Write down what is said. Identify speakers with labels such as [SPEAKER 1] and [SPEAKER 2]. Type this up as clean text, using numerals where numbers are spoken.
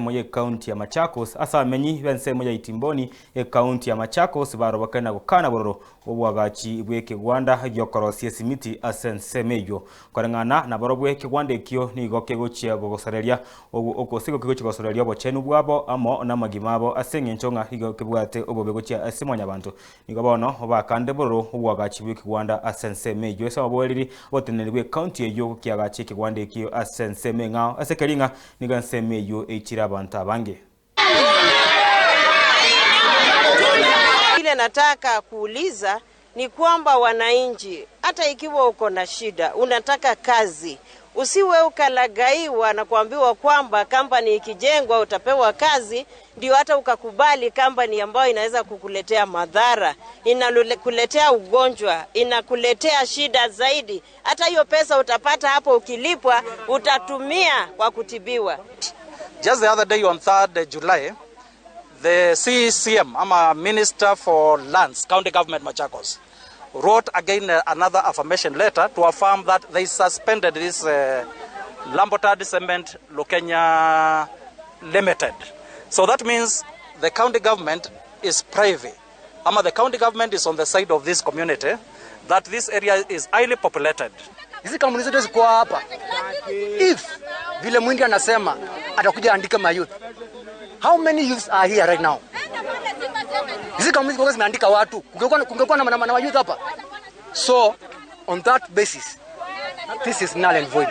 [SPEAKER 1] Moye county ya Machakos Abamenyi bense ya itimboni county ya Machakos barobakana Gokana Oboagachi Bw'Ekewanda yokorosie simiti asensemeyo korengana na baro Bw'Ekewanda ekyo nigoke gochia gogosoreria okosigo kigochigosoreria bochenu bwabo amo na magimabo asengenchonga igokebwate obobe gochia asimonya bantu nigobono bakande bororo Oboagachi Bw'Ekewanda asensemeyo esa boeriri botenelwe county eyo kiagachi Ekewanda ekyo asensemenga asekeringa nigansemeyo echira abantu abange.
[SPEAKER 2] Ile nataka kuuliza ni kwamba wananchi, hata ikiwa uko na shida, unataka kazi, usiwe ukalagaiwa na kuambiwa kwamba kampani ikijengwa utapewa kazi, ndio hata ukakubali kampani ambayo inaweza kukuletea madhara, inakuletea ugonjwa, inakuletea shida zaidi. Hata hiyo pesa utapata hapo ukilipwa, utatumia kwa kutibiwa.
[SPEAKER 3] Just the other day on 3rd July, the CCM, Minister for Lands, County Government Machakos, wrote again another affirmation letter to affirm that they suspended this Lambotard Cement Lokenya Limited. So that means the county government is private. The county government is on the side of this community, that this area is highly populated.
[SPEAKER 4] Hizi kampuni zote ziko hapa. If vile mwingi anasema atakuja andika mayouth. How many youths are here right now? Hizi kampuni ziko zimeandika watu. Kungekuwa na mayouth hapa. So on that basis, this is null and void.